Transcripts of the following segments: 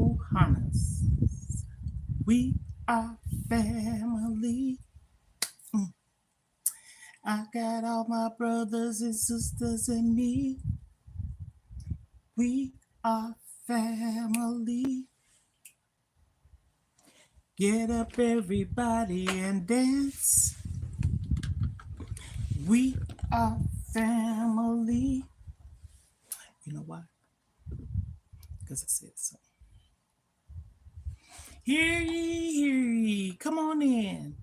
Johannes. We are family. Mm. I got all my brothers and sisters and me. We are family. Get up, everybody, and dance. We are family. You know why? Because I said so. Hear ye, hear ye. Come on in.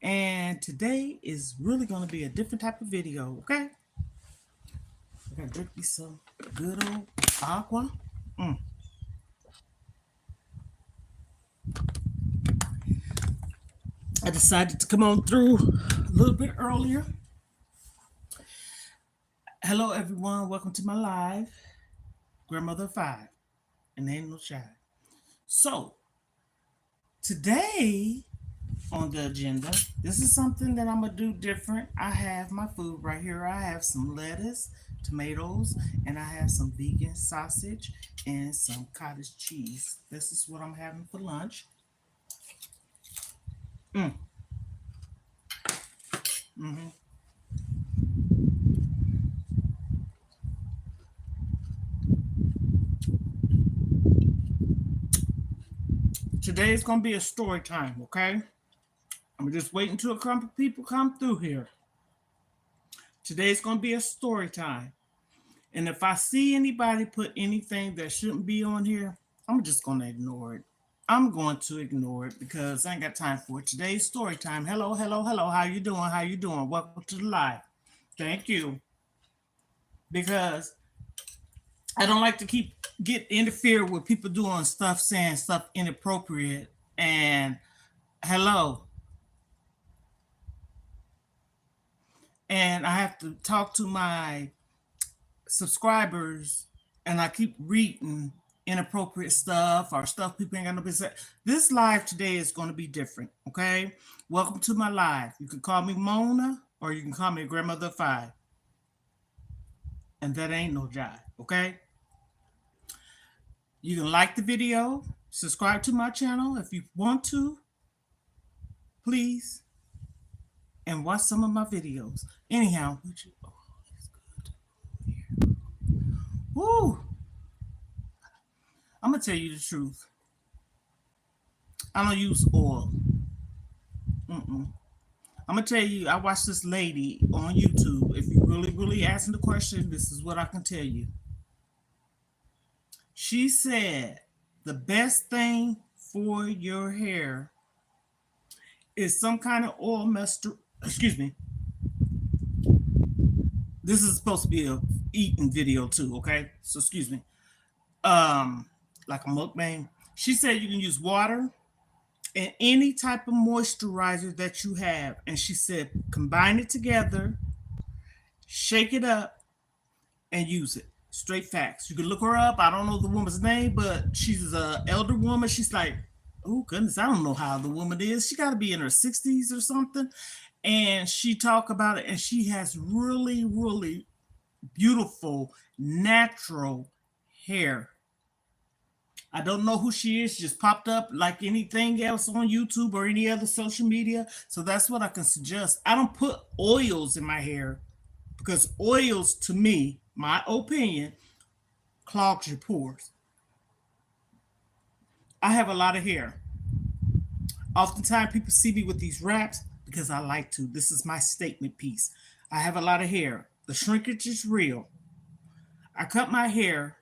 And today is really going to be a different type of video, okay? I gotta drink me some good old aqua. I decided to come on through a little bit earlier. Hello, everyone. Welcome to my live. Grandmother 5. And ain't no shy. So, today on the agenda, this is something that I'm going to do different. I have my food right here. I have some lettuce, tomatoes, and I have some vegan sausage and some cottage cheese. This is what I'm having for lunch. Today is going to be a story time, okay? I'm just waiting until a couple people come through here. Today's going to be a story time. And if I see anybody put anything that shouldn't be on here, I'm just going to ignore it. I'm going to ignore it because I ain't got time for it. Today's story time. Hello, hello, hello. How you doing? How you doing? Welcome to the live. Thank you. Because I don't like to get interfered with people doing stuff, saying stuff inappropriate. And hello. And I have to talk to my subscribers, and I keep reading inappropriate stuff or stuff people ain't got no business. This live today is going to be different, okay? Welcome to my live. You can call me Mona or you can call me Grandmother 5. And that ain't no jive, okay? You can like the video, subscribe to my channel if you want to, please, and watch some of my videos. Anyhow, oh, that's good. Woo! I'm going to tell you the truth. I don't use oil. I'm going to tell you, I watched this lady on YouTube. If you really asking the question, this is what I can tell you. She said the best thing for your hair is some kind of oil excuse me. This is supposed to be a eating video too, okay? So excuse me. Like a mukbang. She said you can use water and any type of moisturizer that you have. And she said combine it together, shake it up, and use it. Straight facts. You can look her up. I don't know the woman's name, but she's an elder woman. She's like, oh goodness, I don't know how the woman is. She got to be in her 60s or something. And she talk about it, and she has really beautiful, natural hair. I don't know who she is. She just popped up like anything else on YouTube or any other social media. So that's what I can suggest. I don't put oils in my hair because oils, to me, my opinion, clogs your pores. I have a lot of hair. Oftentimes people see me with these wraps because I like to. This is my statement piece. I have a lot of hair. The shrinkage is real. I cut my hair.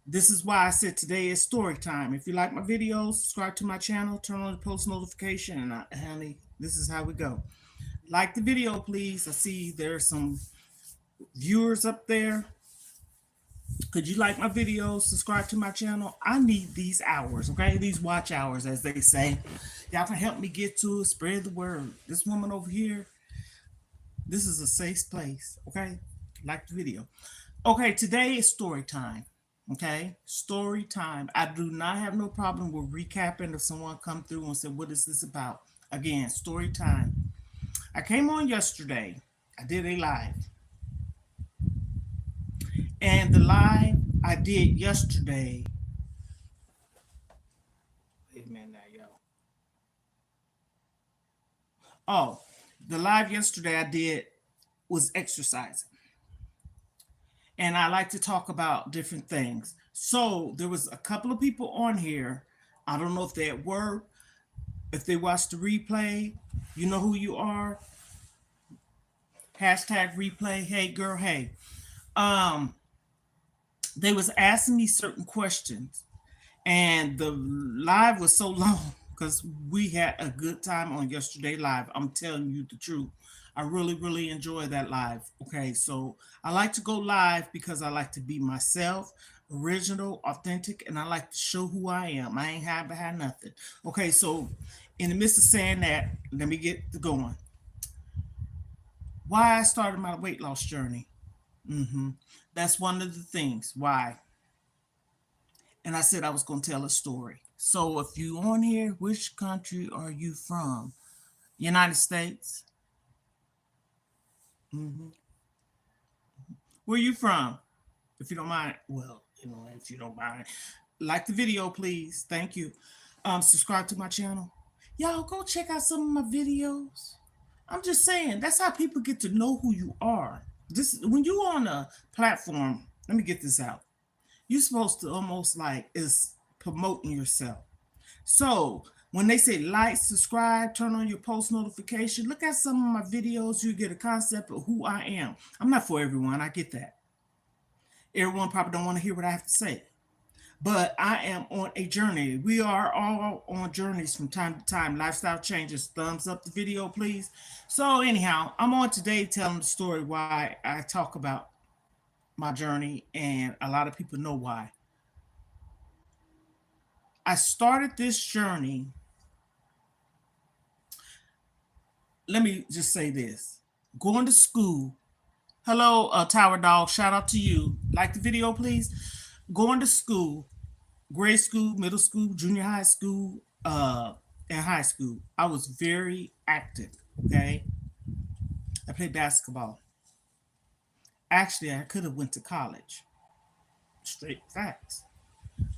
This is why I said today is story time. If you like my videos, subscribe to my channel, turn on the post notification, and honey, this is how we go. Like the video, please. I see there's some viewers up there. Could you like my videos, subscribe to my channel? I need these hours, okay? These watch hours, as they say. Y'all can help me get to it, spread the word. This woman over here, this is a safe place, okay? Like the video. Okay, today is story time. Okay, story time. I do not have no problem with recapping if someone come through and said, what is this about? Again, story time. I came on yesterday. I did a live. And the live I did yesterday minute now, yo. Oh, the live yesterday I did was exercising. And I like to talk about different things. So there was a couple of people on here. I don't know if they at work, if they watched the replay, you know who you are. Hashtag replay. Hey girl, hey. Um, they was asking me certain questions, and the live was so long because we had a good time on yesterday live. I'm telling you the truth. I really enjoy that live. Okay, so I like to go live because I like to be myself, original, authentic, and I like to show who I am. I ain't hide behind nothing. Okay, so in the midst of saying that, let me get to going. Why I started my weight loss journey. hmm That's one of the things why. And I said I was going to tell a story. So if you on here, which country are you from? United States? hmm Where you from? If you don't mind, well, if you don't mind, like the video, please. Thank you. Subscribe to my channel. Y'all go check out some of my videos. I'm just saying, that's how people get to know who you are. This when you on a platform, let me get this out. You're supposed to almost like is promoting yourself. So when they say like, subscribe, turn on your post notification, look at some of my videos, you get a concept of who I am. I'm not for everyone, I get that. Everyone probably don't want to hear what I have to say. But I am on a journey. We are all on journeys from time to time. Lifestyle changes. Thumbs up the video, please. So anyhow, I'm on today telling the story why I talk about my journey, and a lot of people know why. I started this journey. Let me just say this. Going to school. Hello, Tower Dog. Shout out to you. Like the video, please. Going to school, grade school, middle school, junior high school, and high school. I was very active. Okay. I played basketball. Actually, I could have went to college. Straight facts.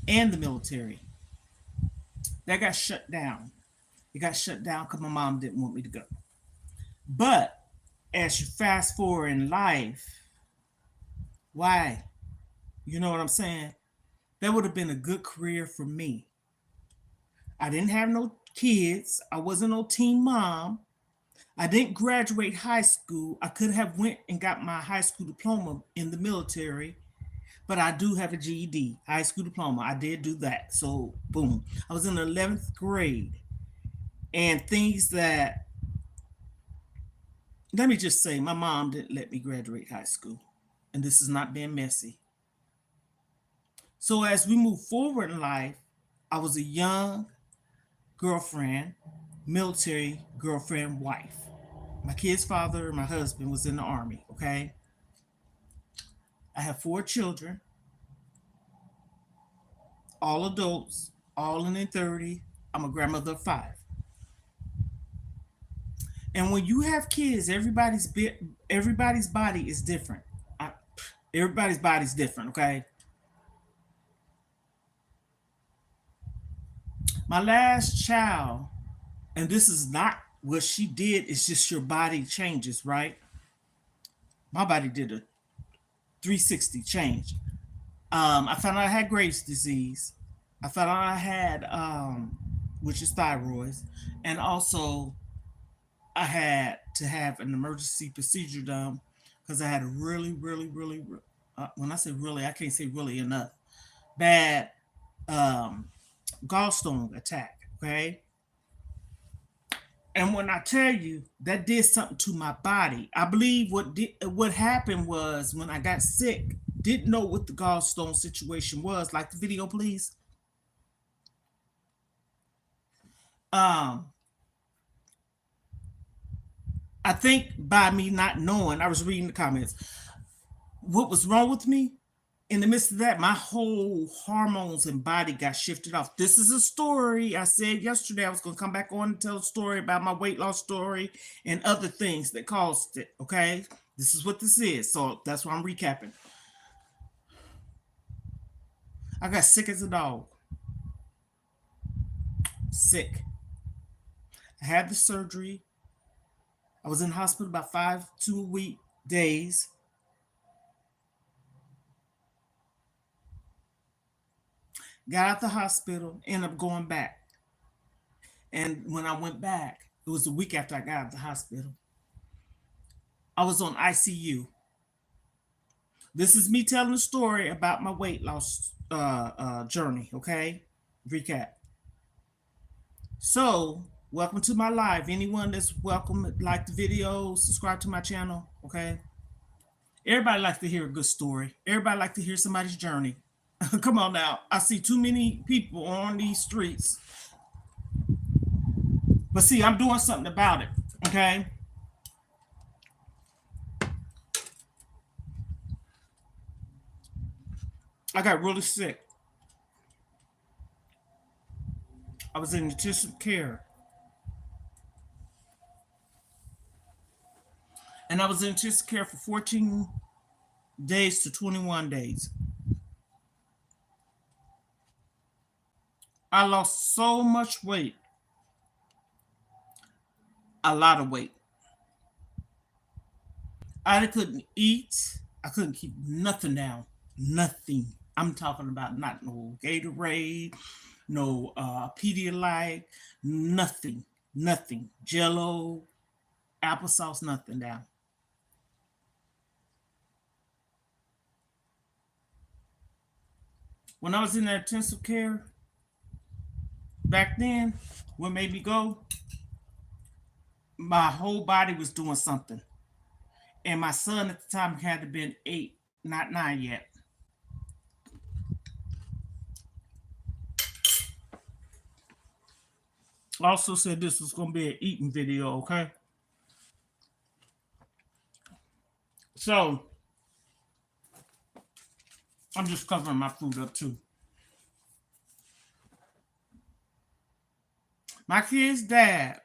And the military. That got shut down. It got shut down because my mom didn't want me to go. But as you fast forward in life, why? You know what I'm saying? That would have been a good career for me. I didn't have no kids. I wasn't no teen mom. I didn't graduate high school. I could have went and got my high school diploma in the military, but I do have a GED, high school diploma. I did do that. So boom. I was in the 11th grade. And things that, let me just say, my mom didn't let me graduate high school. And this is not being messy. So as we move forward in life, I was a young girlfriend, military girlfriend, wife. My kid's father, my husband, was in the Army, okay? I have 4 children, all adults, all in their 30s. I'm a grandmother of 5. And when you have kids, everybody's body is different. I, everybody's body's different, okay? My last child, and this is not what she did, it's just your body changes, right? My body did a 360 change. I found out I had Graves' disease. I found out I had, which is thyroid, and also I had to have an emergency procedure done because I had a really, when I say really, I can't say really enough, bad um, gallstone attack. Okay. And when I tell you that did something to my body, I believe what happened was when I got sick, didn't know what the gallstone situation was. Like the video, please. Um, I think by me not knowing, I was reading the comments. What was wrong with me? In the midst of that, my whole hormones and body got shifted off. This is a story. I said yesterday I was going to come back on and tell a story about my weight loss story and other things that caused it. Okay. This is what this is. So that's why I'm recapping. I got sick as a dog. sick. I had the surgery. I was in the hospital about 5 2 week days. Got out the hospital, ended up going back. And when I went back, it was a week after I got out of the hospital. I was on ICU. This is me telling a story about my weight loss journey, okay? Recap. So, welcome to my live. Anyone that's welcome, like the video, subscribe to my channel, okay? Everybody likes to hear a good story. Everybody likes to hear somebody's journey. Come on now. I see too many people on these streets. But see, I'm doing something about it, okay? I got really sick. I was in intensive care. And I was in intensive care for 14 days to 21 days. I lost so much weight. A lot of weight. I couldn't eat. I couldn't keep nothing down. Nothing. I'm talking about not no Gatorade, no Pedialyte, nothing. Nothing. Jello, applesauce, nothing down. When I was in that intensive care, back then, what made me go? My whole body was doing something. And my son at the time had to been 8, not 9 yet. Also said this was going to be an eating video, okay? So, I'm just covering my food up too. My kid's dad,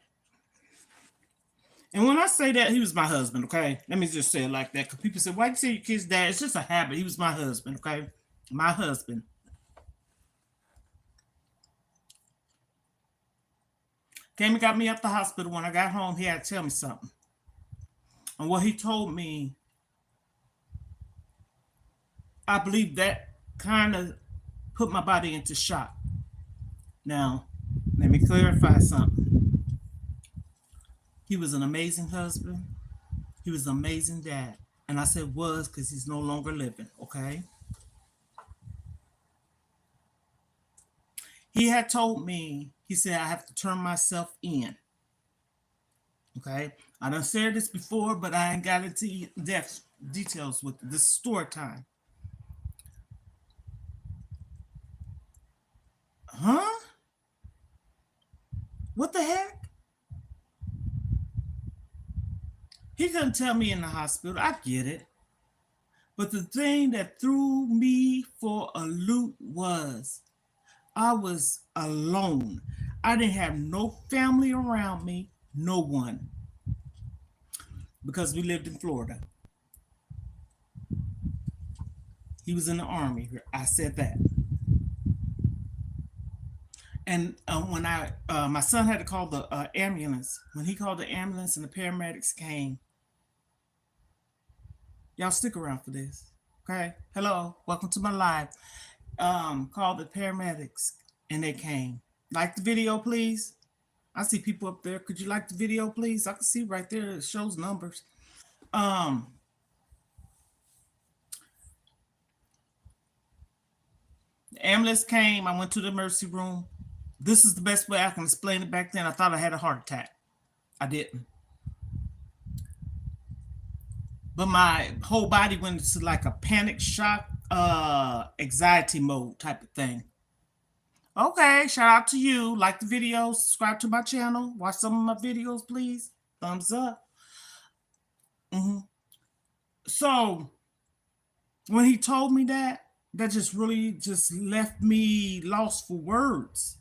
and when I say that, he was my husband, okay? Let me just say it like that, because people say, why you say your kid's dad? It's just a habit. He was my husband, okay? My husband. Came and got me up the hospital. When I got home, he had to tell me something. And what he told me, I believe that kind of put my body into shock. Now, let me clarify something. He was an amazing husband. He was an amazing dad. And I said was because he's no longer living, okay? He had told me, he said, I have to turn myself in. Okay? I done said this before, but I ain't got into details with it. This is story time. Huh? What the heck? He couldn't tell me in the hospital. I get it. But the thing that threw me for a loop was I was alone. I didn't have no family around me, no one. Because we lived in Florida. He was in the Army. I said that. And when my son had to call the ambulance, when he called the ambulance and the paramedics came, y'all stick around for this, okay? Hello, welcome to my live. Called the paramedics and they came. Like the video, please. I see people up there. Could you like the video, please? I can see right there. It shows numbers. The ambulance came. I went to the emergency room. This is the best way I can explain it. Back then, I thought I had a heart attack. I didn't. But my whole body went into like a panic shock, anxiety mode type of thing. Okay, shout out to you. Like the video, subscribe to my channel, watch some of my videos, please. Thumbs up. So when he told me that just really just left me lost for words.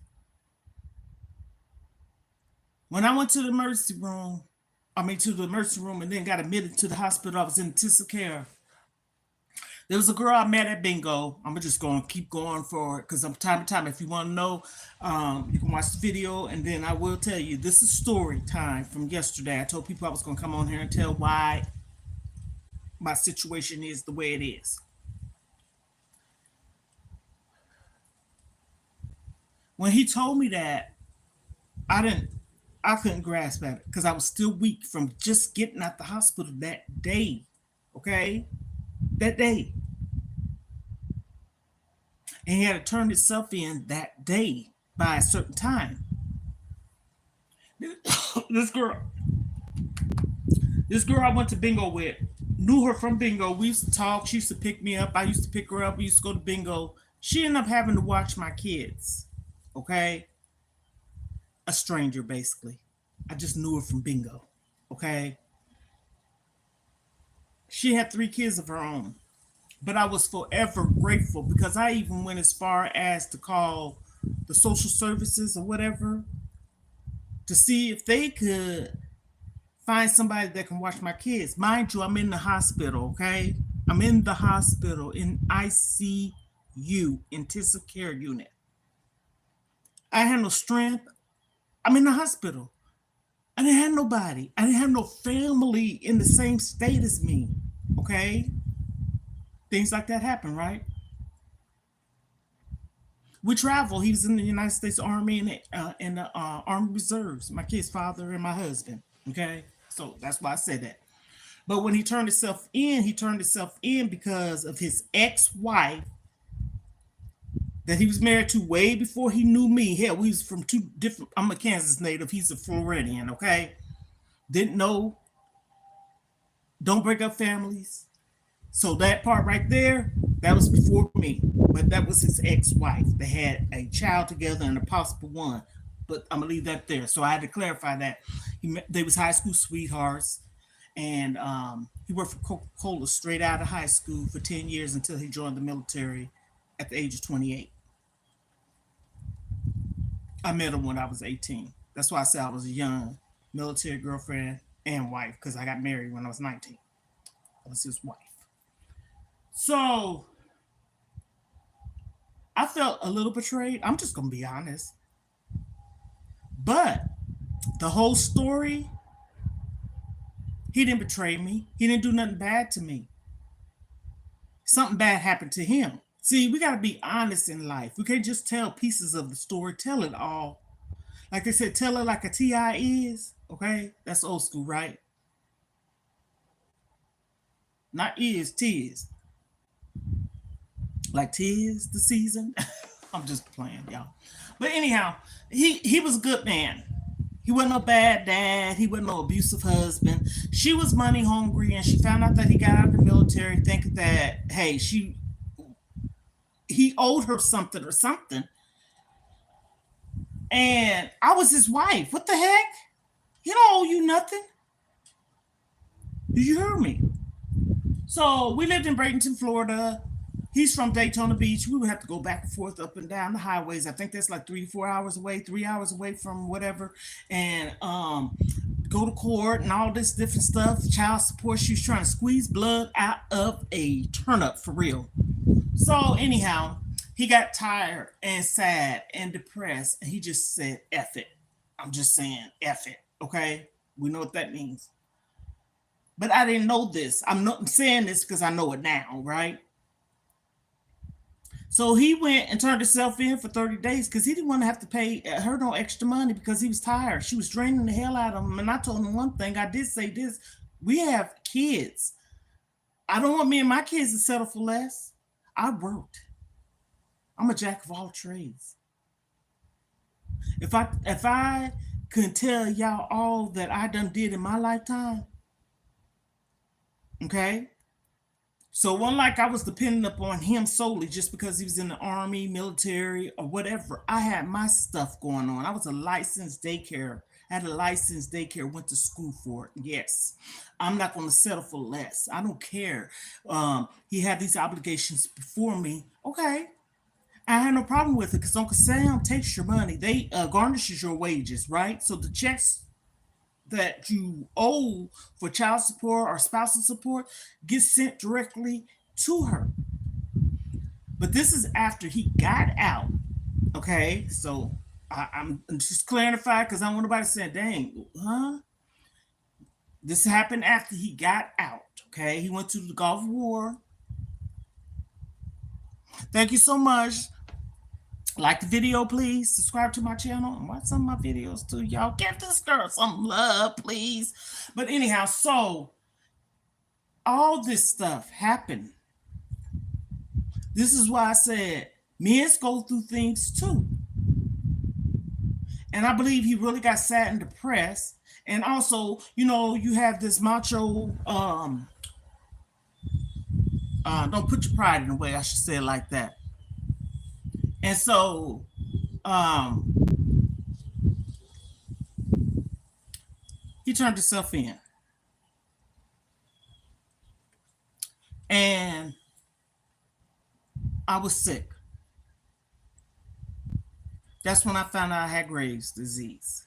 When I went to the emergency room, and then got admitted to the hospital, I was in intensive care. There was a girl I met at bingo. I'm just going to keep going for it because I'm time to time. If you want to know, you can watch the video, and then I will tell you. This is story time from yesterday. I told people I was going to come on here and tell why my situation is the way it is. When he told me that, I didn't, I couldn't grasp at it because I was still weak from just getting out the hospital that day. Okay, that day, and he had to turn himself in that day by a certain time. this girl, this girl I went to bingo with, knew her from bingo. We used to talk. She used to pick me up. I used to pick her up. We used to go to bingo. She ended up having to watch my kids. Okay, a stranger basically. I just knew her from bingo. Okay, she had 3 kids of her own. But I was forever grateful because I even went as far as to call the social services or whatever to see if they could find somebody that can watch my kids. Mind you, I'm in the hospital, okay? I'm in the hospital in ICU, intensive care unit. I had no strength. I'm in the hospital. I didn't have nobody. I didn't have no family in the same state as me, okay? Things like that happen, right? We travel. He was in the United States Army and in the Army Reserves. My kid's father and my husband. Okay, so that's why I said that. But when he turned himself in because of his ex-wife that he was married to way before he knew me. Hell, we was from 2 different. I'm a Kansas native. He's a Floridian. Okay, didn't know. Don't break up families. So that part right there, that was before me. But that was his ex-wife. They had a child together and a possible one. But I'm gonna leave that there. So I had to clarify that. They was high school sweethearts, and he worked for Coca-Cola straight out of high school for 10 years until he joined the military at the age of 28. I met him when I was 18. That's why I said I was a young military girlfriend and wife because I got married when I was 19. I was his wife. So I felt a little betrayed. I'm just going to be honest. But the whole story, he didn't betray me. He didn't do nothing bad to me. Something bad happened to him. See, we got to be honest in life. We can't just tell pieces of the story, tell it all. Like they said, tell it like a TI is. Okay? That's old school, right? Not is, tis. Like tis the season. I'm just playing, y'all. But anyhow, he was a good man. He wasn't a bad dad. He wasn't no abusive husband. She was money hungry, and she found out that he got out of the military, thinking that hey, he owed her something or something. And I was his wife. What the heck? He don't owe you nothing. Do you hear me? So we lived in Bradenton, Florida. He's from Daytona Beach. We would have to go back and forth up and down the highways. I think that's like 3 4 hours away, 3 hours away from whatever, and go to court and all this different stuff. Child support. She was trying to squeeze blood out of a turnip for real. So anyhow, he got tired and sad and depressed, and he just said, "F it." I'm just saying, "F it." Okay, we know what that means. But I didn't know this. I'm not saying this because I know it now, right? So he went and turned himself in for 30 days because he didn't want to have to pay her no extra money because he was tired. She was draining the hell out of him. And I told him one thing. I did say this. We have kids. I don't want me and my kids to settle for less. I worked. I'm a jack of all trades. If I could tell y'all all that I done did in my lifetime, okay? So it wasn't like I was dependent upon him solely just because he was in the army, military, or whatever. I had my stuff going on. I was a licensed daycare. I had a licensed daycare, went to school for it. Yes. I'm not going to settle for less. I don't care. He had these obligations before me. Okay. I had no problem with it because Uncle Sam takes your money. They garnishes your wages, right? So the checks that you owe for child support or spousal support gets sent directly to her. But this is after he got out. Okay, so I'm just clarifying because I don't want nobody saying, dang, huh? This happened after he got out. Okay, he went to the Gulf War. Thank you so much. Like the video, please. Subscribe to my channel and watch some of my videos too. Y'all give this girl some love, please. But anyhow, so all this stuff happened. This is why I said men go through things too. And I believe he really got sad and depressed. And also, you know, you have this macho, don't put your pride in the way, I should say it like that. And so, he turned himself in. And I was sick. That's when I found out I had Graves' disease.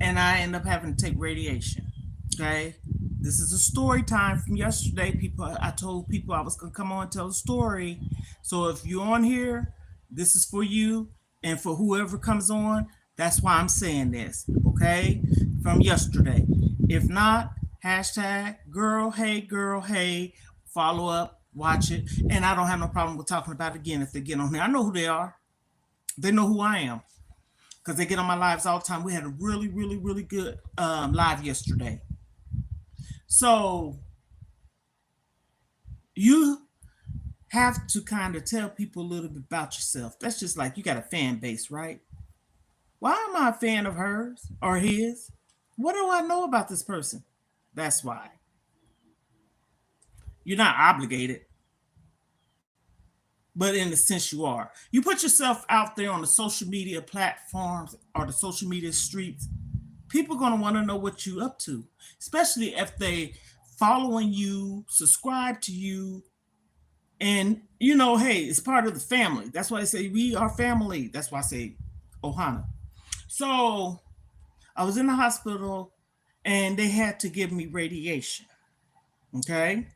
And I ended up having to take radiation. Okay. This is a story time from yesterday. People, I told people I was going to come on and tell a story. So if you're on here, this is for you. And for whoever comes on, that's why I'm saying this. Okay. From yesterday. If not, hashtag girl, hey, follow up, watch it. And I don't have no problem with talking about it again if they get on here. I know who they are. They know who I am. Because they get on my lives all the time. We had a really, really, really good live yesterday. So you have to kind of tell people a little bit about yourself. That's just like you got a fan base, right? Why am I a fan of hers or his? What do I know about this person? That's why. You're not obligated, but in a sense you are. You put yourself out there on the social media platforms or the social media streets, people are going to want to know what you up to, especially if they following you, subscribe to you, and you know, hey, it's part of the family. That's why I say we are family. That's why I say Ohana. So I was in the hospital and they had to give me radiation. Okay.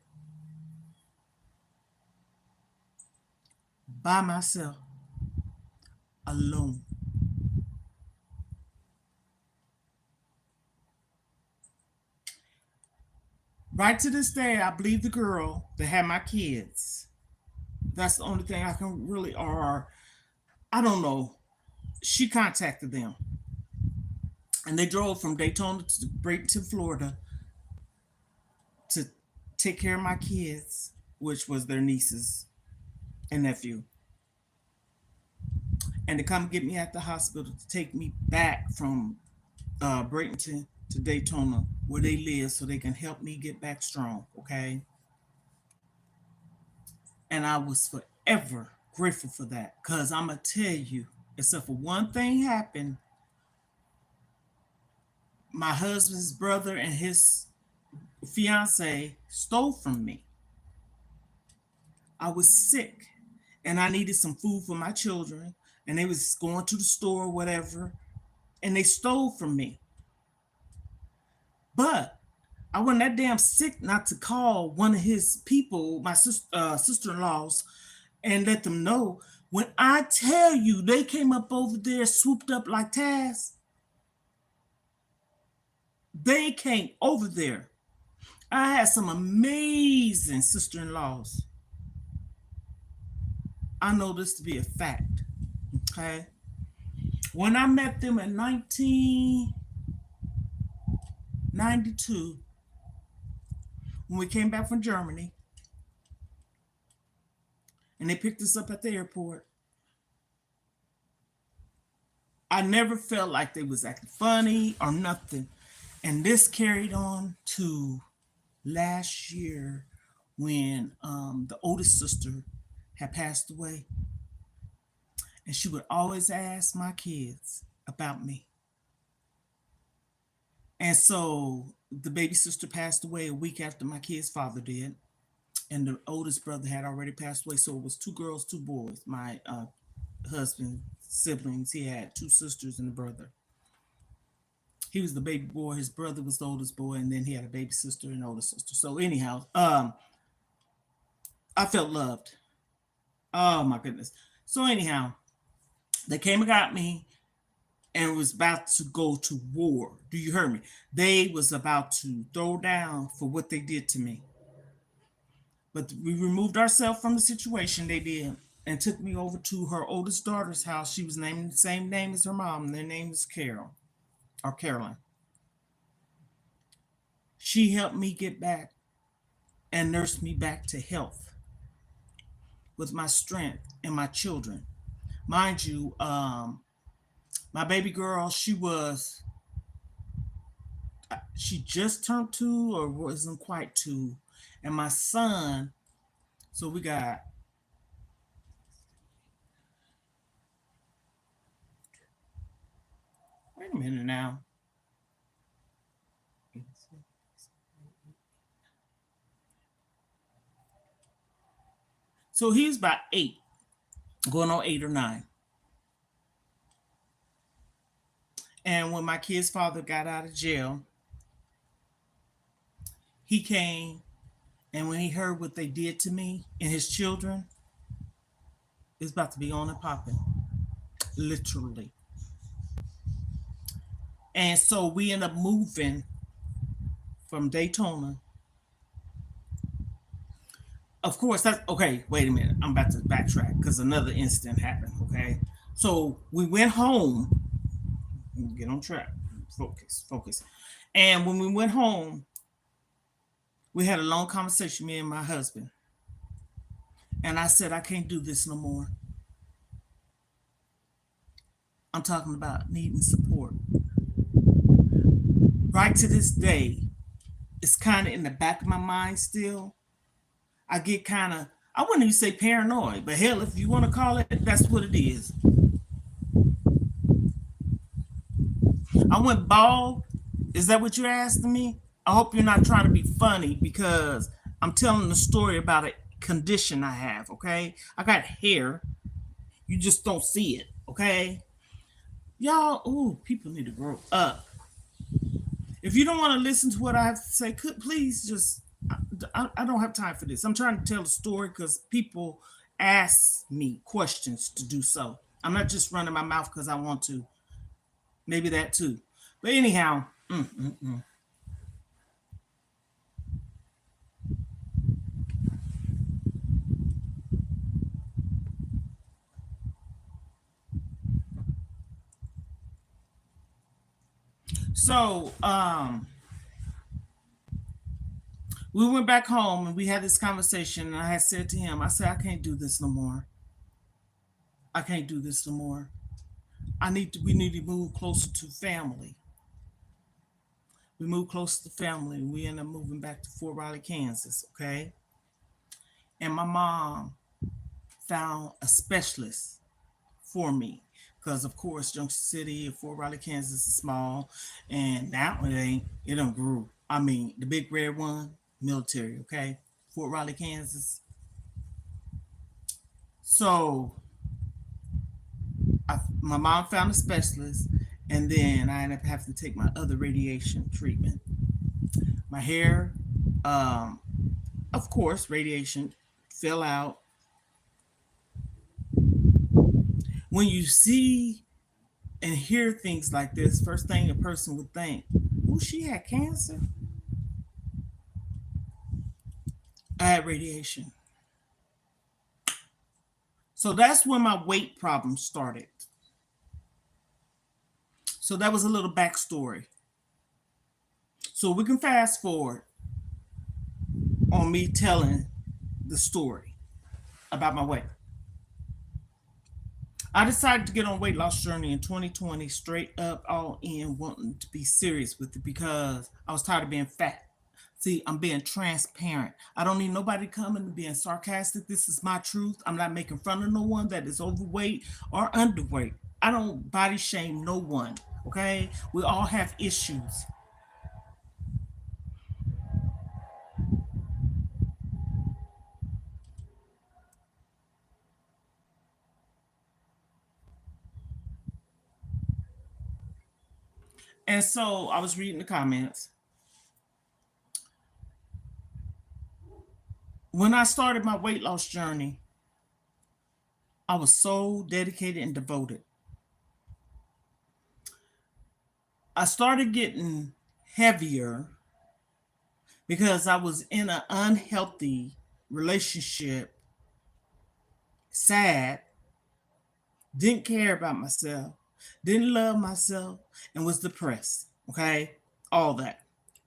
By myself, alone. Right to this day, I believe the girl that had my kids. That's the only thing I can really, or I don't know. She contacted them. And they drove from Daytona to Bradenton, Florida to take care of my kids, which was their nieces and nephew. And to come get me at the hospital to take me back from Bradenton to Daytona where they live so they can help me get back strong, okay? And I was forever grateful for that because I'm going to tell you, except for one thing happened, my husband's brother and his fiance stole from me. I was sick and I needed some food for my children and they was going to the store or whatever and they stole from me. But I wasn't that damn sick not to call one of his people, my sister-in-laws, and let them know. When I tell you they came up over there, swooped up like Taz, they came over there. I had some amazing sister-in-laws. I know this to be a fact. Okay. When I met them in 1992, when we came back from Germany, and they picked us up at the airport, I never felt like they was acting funny or nothing. And this carried on to last year when the oldest sister had passed away. And she would always ask my kids about me. And so the baby sister passed away a week after my kid's father did. And the oldest brother had already passed away. So it was two girls, two boys. My husband's siblings, he had two sisters and a brother. He was the baby boy. His brother was the oldest boy, and then he had a baby sister and older sister. So anyhow, I felt loved. Oh my goodness. So anyhow, they came and got me and was about to go to war. Do you hear me? They was about to throw down for what they did to me. But we removed ourselves from the situation they did and took me over to her oldest daughter's house. She was named the same name as her mom. Their name was Carol or Carolyn. She helped me get back and nursed me back to health with my strength and my children. Mind you, my baby girl, she just turned 2 or wasn't quite 2, and my son. So we got, wait a minute now. So he was about 8, going on 8 or 9. And when my kid's father got out of jail, he came, and when he heard what they did to me and his children, it's about to be on and popping, literally. And so we end up moving from Daytona. Of course, that's okay. Wait a minute. I'm about to backtrack because another incident happened. Okay. So we went home. Get on track. Focus, focus. And when we went home, we had a long conversation, me and my husband. And I said, I can't do this no more. I'm talking about needing support. Right to this day, it's kind of in the back of my mind still. I get kind of, I wouldn't even say paranoid, but hell, if you want to call it, that's what it is. I went bald. Is that what you're asking me? I hope you're not trying to be funny because I'm telling the story about a condition I have, okay? I got hair. You just don't see it, okay? Y'all, ooh, people need to grow up. If you don't want to listen to what I have to say, please just, I don't have time for this. I'm trying to tell a story because people ask me questions to do so. I'm not just running my mouth because I want to. Maybe that too. But anyhow, so we went back home and we had this conversation. And I had said to him, I said, I can't do this no more. I can't do this no more. We need to move closer to family. We moved closer to family. We ended up moving back to Fort Riley, Kansas, okay? And my mom found a specialist for me. Because of course, Junction City, Fort Riley, Kansas is small. And that one it don't grew. I mean, the big red one, military, okay? Fort Riley, Kansas. So my mom found a specialist, and then I ended up having to take my other radiation treatment. My hair, um, of course, radiation fell out. When you see and hear things like this, first thing a person would think, oh, she had cancer. I had radiation. So that's when my weight problem started. So that was a little backstory. So we can fast forward on me telling the story about my weight. I decided to get on weight loss journey in 2020, straight up, all in, wanting to be serious with it because I was tired of being fat. See, I'm being transparent. I don't need nobody coming and being sarcastic. This is my truth. I'm not making fun of no one that is overweight or underweight. I don't body shame no one. Okay? We all have issues. And so I was reading the comments. When I started my weight loss journey, I was so dedicated and devoted. I started getting heavier because I was in an unhealthy relationship, sad, didn't care about myself, didn't love myself, and was depressed. Okay? All that.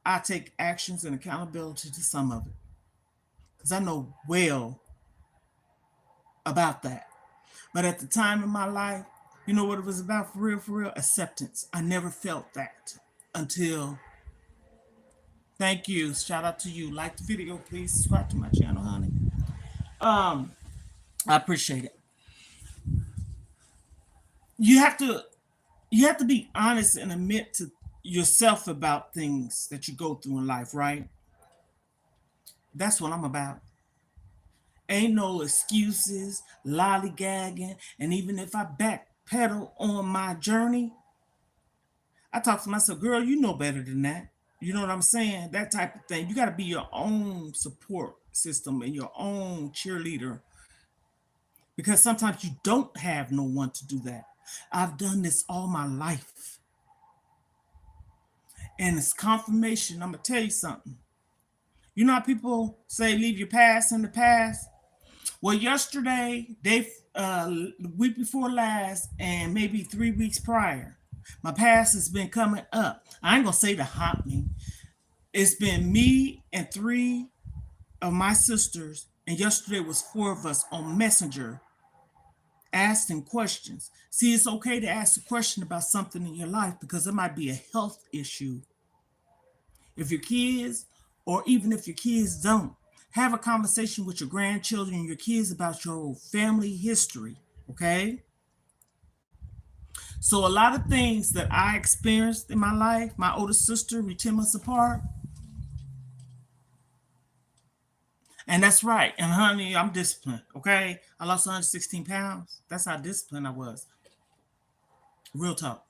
I take actions and accountability to some of it because I know well about that. But at the time in my life, you know what it was about for real, for real? Acceptance. I never felt that until, thank you. Shout out to you. Like the video, please. Subscribe to my channel, honey. Um, I appreciate it. You have to be honest and admit to yourself about things that you go through in life, right? That's what I'm about. Ain't no excuses, lollygagging, and even if I backpedal on my journey, I talk to myself, girl, you know better than that. You know what I'm saying? That type of thing. You got to be your own support system and your own cheerleader because sometimes you don't have no one to do that. I've done this all my life. And it's confirmation. I'm going to tell you something. You know how people say leave your past in the past? Well, yesterday, the week before last, and maybe 3 weeks prior, my past has been coming up. I ain't gonna say to haunt me. It's been me and 3 of my sisters, and yesterday was 4 of us on Messenger asking questions. See, it's okay to ask a question about something in your life because it might be a health issue. If your kids, or even if your kids don't, have a conversation with your grandchildren and your kids about your family history, okay? So a lot of things that I experienced in my life, my older sister, we 10 months apart. And that's right. And honey, I'm disciplined, okay? I lost 116 pounds. That's how disciplined I was. Real talk.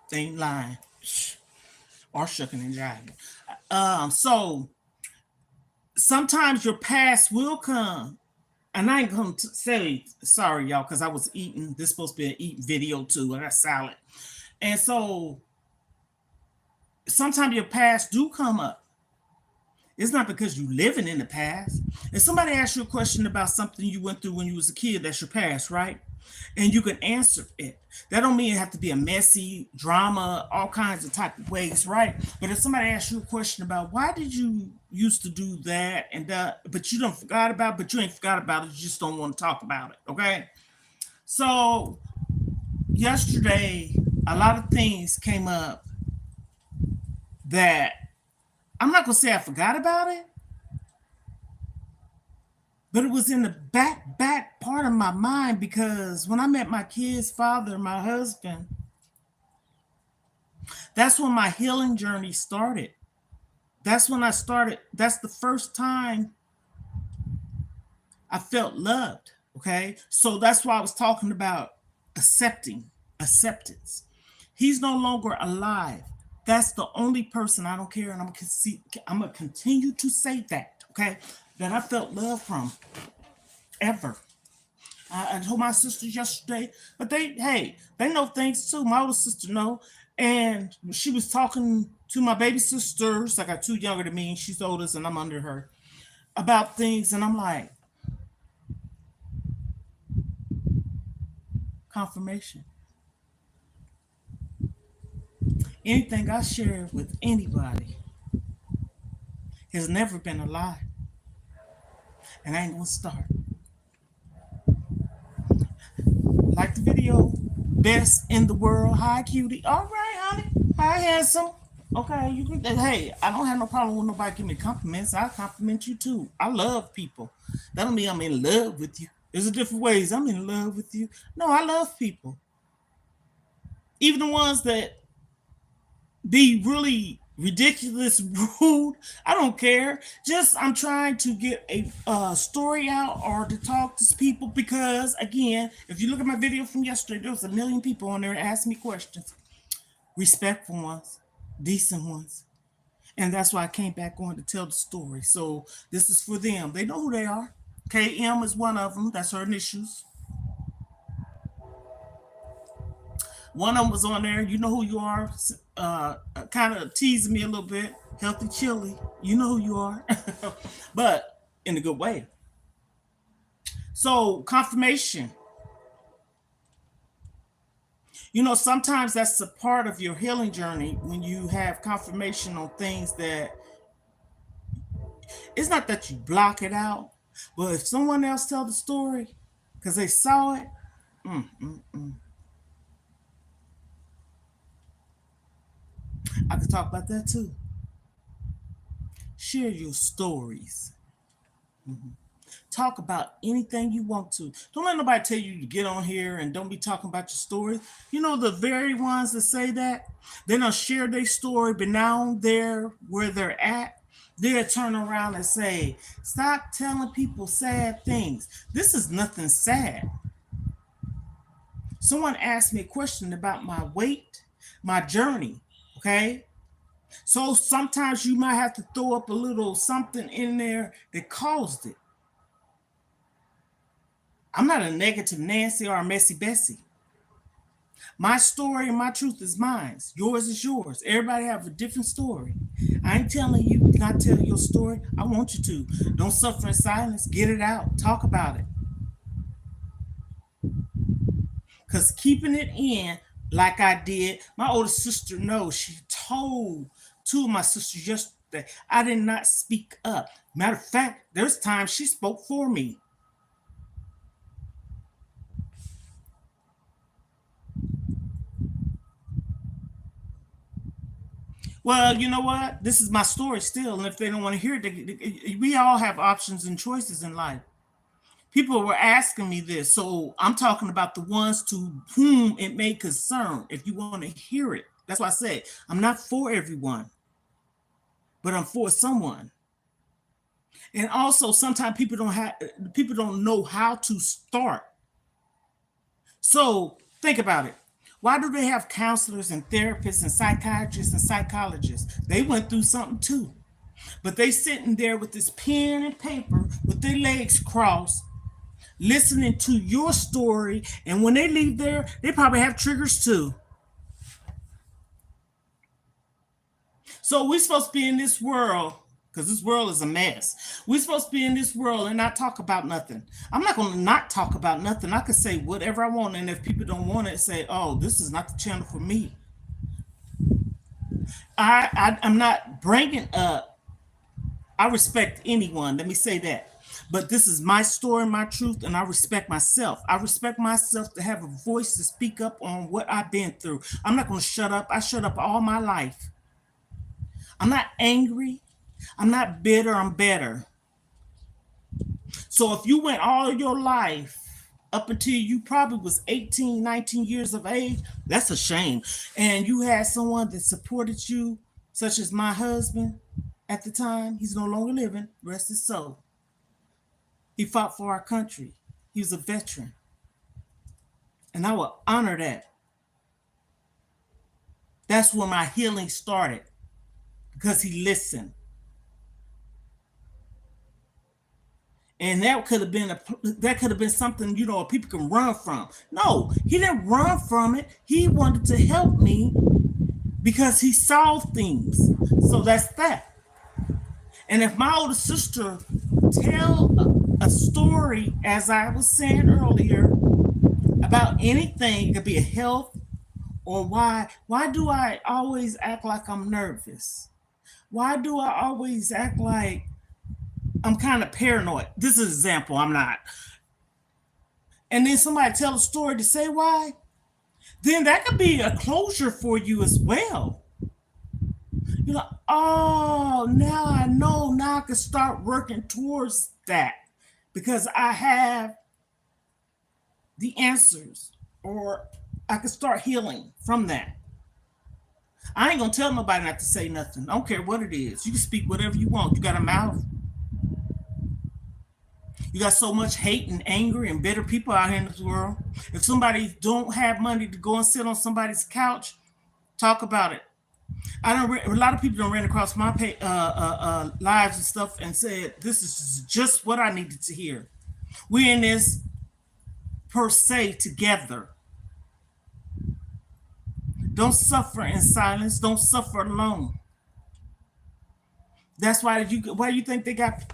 They ain't lying. Or shucking and jiving. So sometimes your past will come. And I ain't gonna say sorry, y'all, because I was eating. This is supposed to be an eating video too. I got salad. And so sometimes your past do come up. It's not because you living in the past. If somebody asks you a question about something you went through when you was a kid, that's your past, right? And you can answer it. That don't mean it have to be a messy drama, all kinds of type of ways, right? But if somebody asks you a question about why did you used to do that and that, but you don't forgot about, but you ain't forgot about it, you just don't want to talk about it, okay? So yesterday, a lot of things came up that I'm not gonna say I forgot about it, but it was in the back part of my mind because when I met my kid's father, my husband, that's when my healing journey started. That's when I started. That's the first time I felt loved. Okay. So that's why I was talking about acceptance. He's no longer alive. That's the only person I don't care. And I'm going to continue to say that. Okay. That I felt love from ever. I told my sisters yesterday, but they know things too. My older sister know. And she was talking to my baby sisters. I got 2 younger than me, and she's oldest, and I'm under her, about things. And I'm like, confirmation. Anything I share with anybody has never been a lie. And I ain't gonna start. Like the video, best in the world. Hi, cutie. All right, honey. Hi, handsome. Okay, you can. Hey, I don't have no problem with nobody giving me compliments. I compliment you too. I love people. That don't mean I'm in love with you. There's a different ways. I'm in love with you. No, I love people. Even the ones that be really ridiculous, rude. I don't care. Just I'm trying to get a story out or to talk to people because, again, if you look at my video from yesterday, there was 1 million people on there asking me questions. respectful ones, decent ones. And that's why I came back on to tell the story. So this is for them. They know who they are. KM is one of them. That's her initials. One of them was on there. You know who you are. Kind of teasing me a little bit. Healthy Chili. You know who you are. But in a good way. So confirmation. Sometimes that's a part of your healing journey when you have confirmation on things that it's not that you block it out, but if someone else tell the story because they saw it, mm, mm, mm. I could talk about that too. Share your stories. Talk about anything you want to. Don't let nobody tell you to get on here and don't be talking about your stories. The very ones that say that, they don't share their story, but now they're where they're at. They'll turn around and say, stop telling people sad things. This is nothing sad. Someone asked me a question about my weight, my journey. Okay. So sometimes you might have to throw up a little something in there that caused it. I'm not a negative Nancy or a messy Bessie. My story and my truth is mine. Yours is yours. Everybody have a different story. I ain't telling you not to tell your story. I want you to. Don't suffer in silence. Get it out. Talk about it. Because keeping it in, like I did, my older sister knows. She told two of my sisters yesterday, I did not speak up. Matter of fact, there's times she spoke for me. Well, you know what? This is my story still, and if they don't want to hear it, we all have options and choices in life. People were asking me this, so I'm talking about the ones to whom it may concern. If you want to hear it, that's why I say I'm not for everyone, but I'm for someone. And also, sometimes people don't know how to start. So think about it. Why do they have counselors and therapists and psychiatrists and psychologists? They went through something too. But they sitting there with this pen and paper with their legs crossed, listening to your story. And when they leave there, they probably have triggers too. So we're supposed to be in this world because this world is a mess. We're supposed to be in this world and not talk about nothing. I'm not going to not talk about nothing. I could say whatever I want. And if people don't want it, say, oh, this is not the channel for me. I'm not bringing up, I respect anyone. Let me say that. But this is my story, my truth, and I respect myself. I respect myself to have a voice to speak up on what I've been through. I'm not going to shut up. I shut up all my life. I'm not angry. I'm not bitter. I'm better. So if you went all your life up until you probably was 18, 19 years of age, that's a shame. And you had someone that supported you, such as my husband at the time. He's no longer living, rest his soul. He fought for our country. He was a veteran. And I will honor that. That's where my healing started because he listened. And that could have been something, people can run from. No, he didn't run from it. He wanted to help me because he saw things. So that's that. And if my older sister tell a story, as I was saying earlier, about anything, it could be a health or why do I always act like I'm nervous? Why do I always act like I'm kind of paranoid? This is an example, I'm not. And then somebody tell a story to say why, then that could be a closure for you as well. You're like, oh, now I know. Now I can start working towards that because I have the answers, or I can start healing from that. I ain't gonna tell nobody not to say nothing. I don't care what it is. You can speak whatever you want. You got a mouth. You got so much hate and angry and bitter people out here in this world. If somebody don't have money to go and sit on somebody's couch Talk about it. I don't. A lot of people don't ran across my lives and stuff and said this is just what I needed to hear. We're in this per se together. Don't suffer in silence. Don't suffer alone. That's why you think they got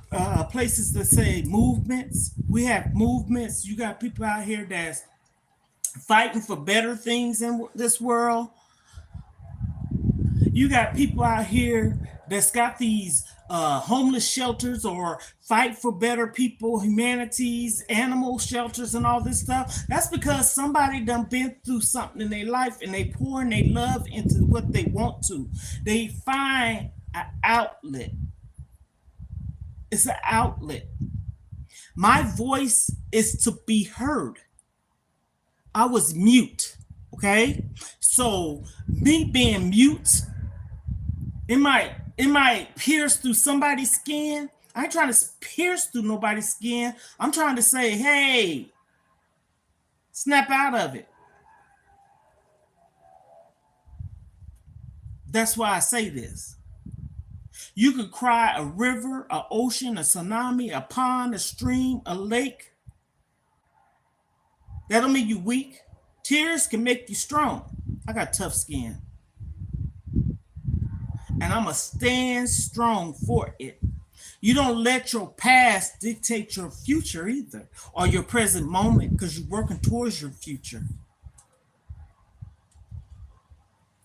places that say movements. We have movements. You got people out here that's fighting for better things in this world. You got people out here that's got these homeless shelters or fight for better people, humanities, animal shelters, and all this stuff. That's because somebody done been through something in their life and they pour in their love into what they want to. They find an outlet. It's an outlet. My voice is to be heard. I was mute. Okay. So me being mute, it might pierce through somebody's skin. I ain't trying to pierce through nobody's skin. I'm trying to say, hey, snap out of it. That's why I say this. You could cry a river, an ocean, a tsunami, a pond, a stream, a lake. That don't mean you weak. Tears can make you strong. I got tough skin. And I'm going to stand strong for it. You don't let your past dictate your future either, or your present moment, because you're working towards your future.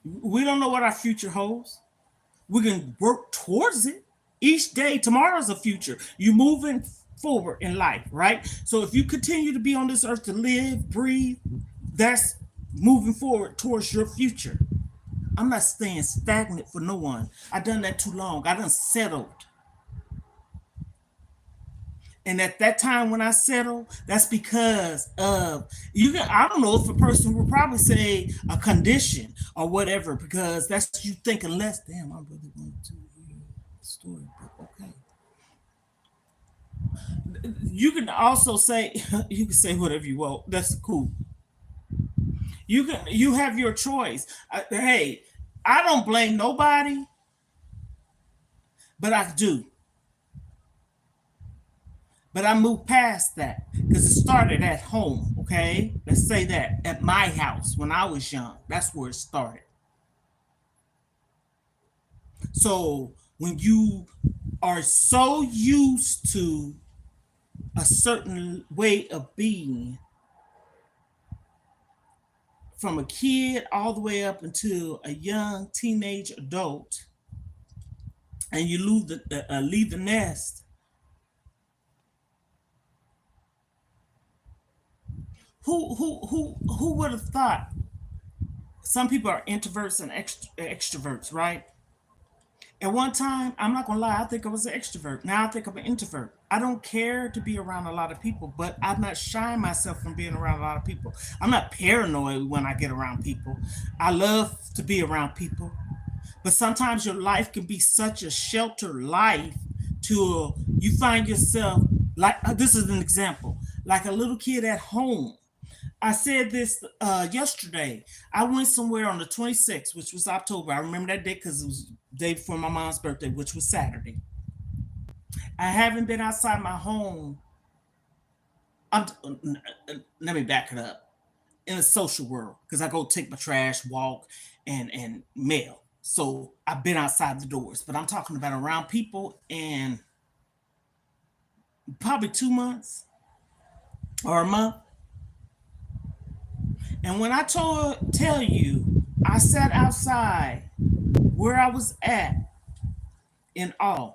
We don't know what our future holds. We can work towards it each day. Tomorrow's a future. You're moving forward in life, right? So if you continue to be on this earth to live, breathe, that's moving forward towards your future. I'm not staying stagnant for no one. I've done that too long. I done settled. And at that time when I settled, that's because of I don't know if a person would probably say a condition or whatever, because that's you thinking less. Damn, I really want to hear the story, but okay. You can also say you can say whatever you want. That's cool. You have your choice. Hey, I don't blame nobody, but I do. But I moved past that because it started at home, okay? Let's say that at my house when I was young. That's where it started. So when you are so used to a certain way of being, from a kid all the way up until a young teenage adult, and you leave the nest, who would have thought? Some people are introverts and extroverts, right? At one time, I'm not gonna lie, I think I was an extrovert. Now I think I'm an introvert. I don't care to be around a lot of people, but I'm not shying myself from being around a lot of people. I'm not paranoid when I get around people. I love to be around people. But sometimes your life can be such a sheltered life till you find yourself like this is an example, like a little kid at home. I said this yesterday. I went somewhere on the 26th, which was October. I remember that day because it was the day before my mom's birthday, which was Saturday. I haven't been outside my home. I'm, let me back it up. In the social world, because I go take my trash, walk, and mail. So I've been outside the doors, but I'm talking about around people in probably 2 months or a month. And when I tell you, I sat outside where I was at in awe.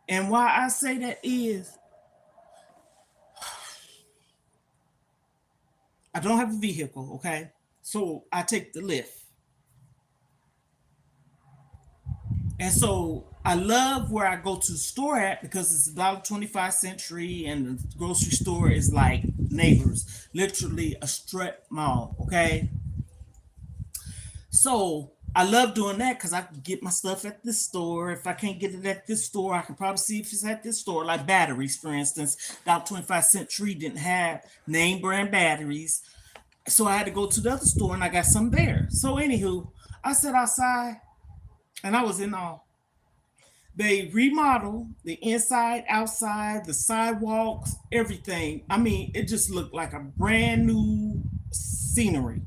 And why I say that is I don't have a vehicle, okay? So I take the lift. And so I love where I go to the store at because it's about 25th century and the grocery store is like neighbors, literally a strip mall, okay? So I love doing that because I can get my stuff at this store. If I can't get it at this store, I can probably see if it's at this store, like batteries, for instance. About 25th century didn't have name brand batteries. So I had to go to the other store and I got some there. So anywho, I sat outside and I was in awe. They remodeled the inside, outside, the sidewalks, everything. I mean, it just looked like a brand new scenery.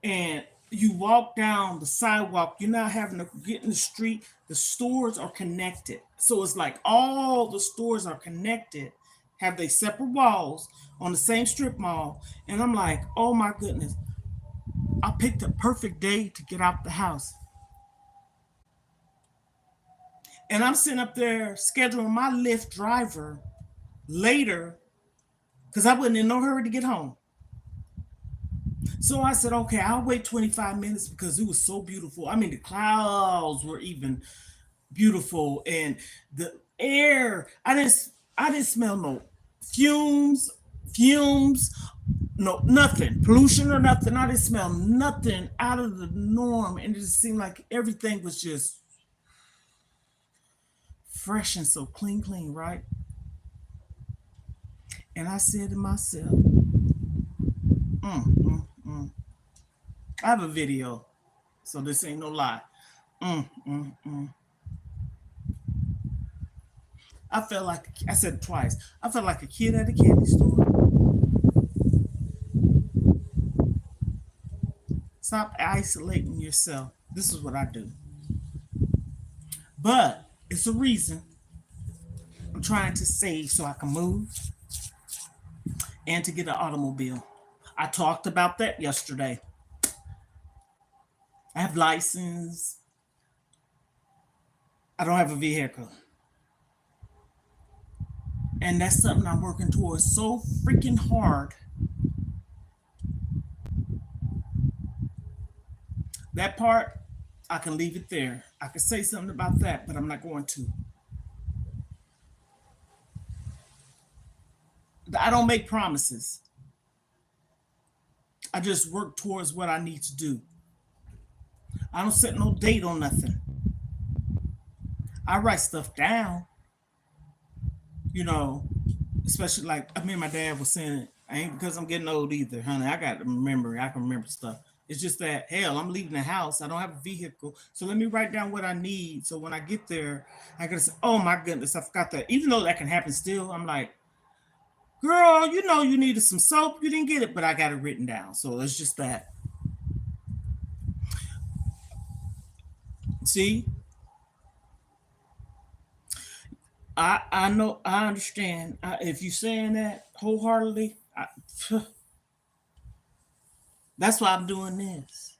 And you walk down the sidewalk, you're not having to get in the street. The stores are connected. So it's like all the stores are connected, have they separate walls on the same strip mall. And I'm like, oh my goodness, I picked a perfect day to get out the house. And I'm sitting up there scheduling my Lyft driver later because I wasn't in no hurry to get home. So I said, okay, I'll wait 25 minutes because it was so beautiful. I mean, the clouds were even beautiful and the air. I didn't smell no fumes, fumes, no nothing, pollution or nothing. I didn't smell nothing out of the norm. And it just seemed like everything was just fresh and so clean, right? And I said to myself, mm, mm, mm. I have a video, so this ain't no lie. Mm, mm, mm. I felt like, I said it twice, I felt like a kid at a candy store. Stop isolating yourself. This is what I do. But it's a reason I'm trying to save so I can move and to get an automobile. I talked about that yesterday. I have license. I don't have a vehicle. And that's something I'm working towards so freaking hard. That part, I can leave it there. I could say something about that, but I'm not going to. I don't make promises. I just work towards what I need to do. I don't set no date on nothing. I write stuff down, you know, especially like I mean my dad was saying, I ain't because I'm getting old either, honey. I got memory. I can remember stuff. It's just that hell, I'm leaving the house. I don't have a vehicle. So let me write down what I need. So when I get there, I gotta say, oh my goodness, I forgot that. Even though that can happen still, I'm like, girl, you know you needed some soap. You didn't get it, but I got it written down. So it's just that. See, I know I understand. If you saying that wholeheartedly, that's why I'm doing this.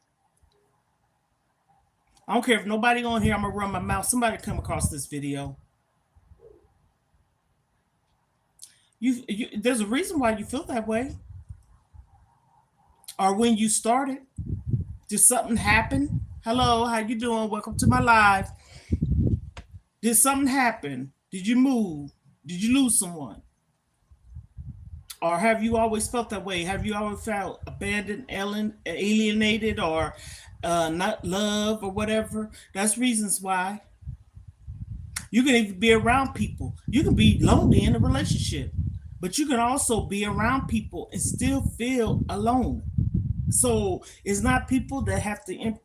I don't care if nobody on here. I'm gonna run my mouth. Somebody come across this video. There's a reason why you feel that way, or when you started, did something happen? Hello, how you doing? Welcome to my live. Did something happen? Did you move? Did you lose someone? Or have you always felt that way? Have you always felt abandoned, alienated, or not loved, or whatever? That's reasons why. You can even be around people. You can be lonely in a relationship, but you can also be around people and still feel alone. So it's not people that have to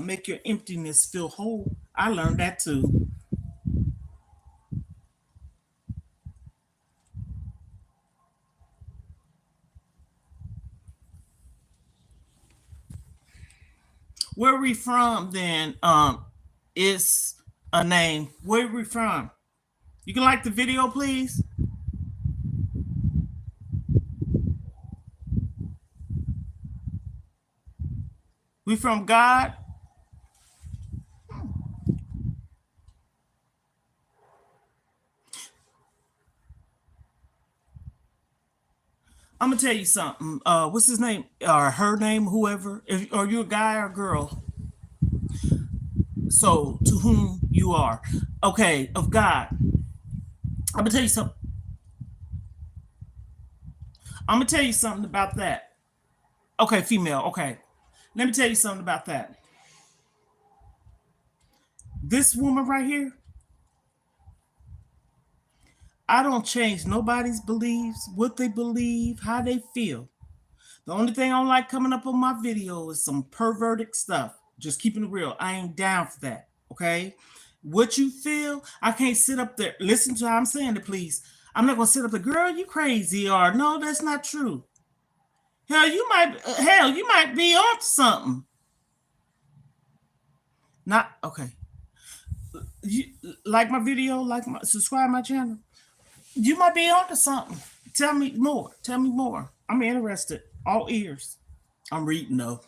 make your emptiness feel whole. I learned that too. Where are we from then? It's a name. Where are we from? You can like the video, please. We from God. I'm gonna tell you something. What's his name or her name? Whoever. If, are you a guy or a girl? So to whom you are. Okay, of God. I'm gonna tell you something. I'm gonna tell you something about that. Okay, female. Okay, let me tell you something about that. This woman right here, I don't change nobody's beliefs, what they believe, how they feel. The only thing I don't like coming up on my video is some perverted stuff. Just keeping it real. I ain't down for that. Okay? What you feel, I can't sit up there. Listen to how I'm saying it, please. I'm not gonna sit up there, girl, you crazy, or no, that's not true. Hell, you might be on something. Not okay. You like my video, subscribe my channel. You might be onto something. Tell me more. Tell me more. I'm interested. All ears. I'm reading though.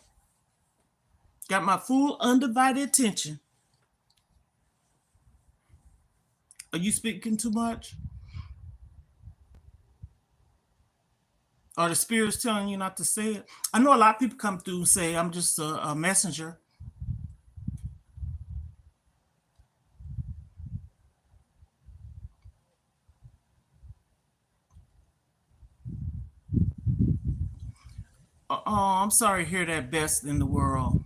Got my full undivided attention. Are you speaking too much? Or the spirit's telling you not to say it? I know a lot of people come through and say I'm just a messenger. Oh, I'm sorry to hear that, best in the world.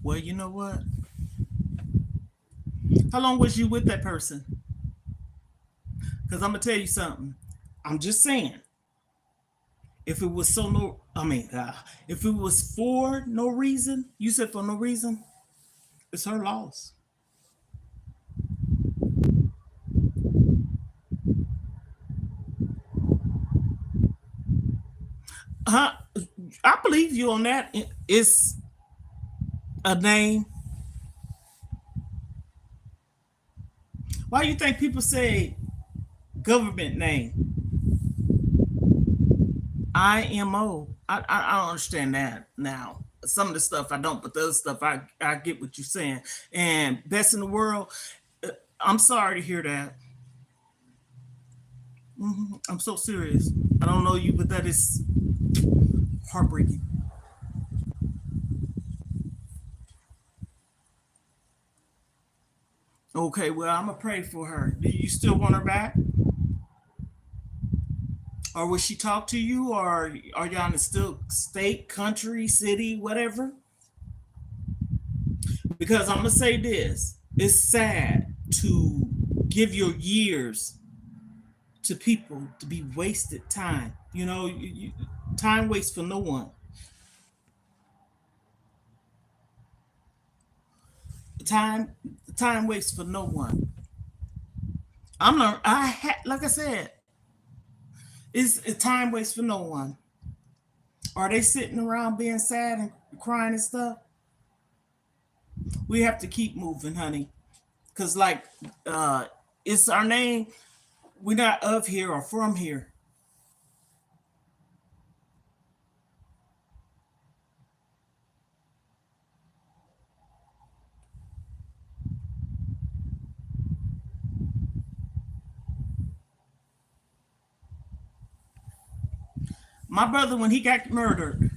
Well, you know what? How long was you with that person? Because I'm going to tell you something. I'm just saying. If it was if it was for no reason, you said for no reason, it's her loss. Huh? I believe you on that. It's a name. Why do you think people say government name? IMO. I don't understand that now. Some of the stuff I don't, but the other stuff I get what you're saying. And best in the world, I'm sorry to hear that. I'm so serious. I don't know you, but that is heartbreaking. Okay, well, I'm gonna pray for her. Do you still want her back? Or will she talk to you? Or are y'all in the still state, country, city, whatever? Because I'm gonna say this: it's sad to give your years to people to be wasted time. Time waits for no one. Time, time waits for no one. I'm not. Like I said, it's time waits for no one. Are they sitting around being sad and crying and stuff? We have to keep moving, honey. Cause it's our name. We're not of here or from here. My brother, when he got murdered,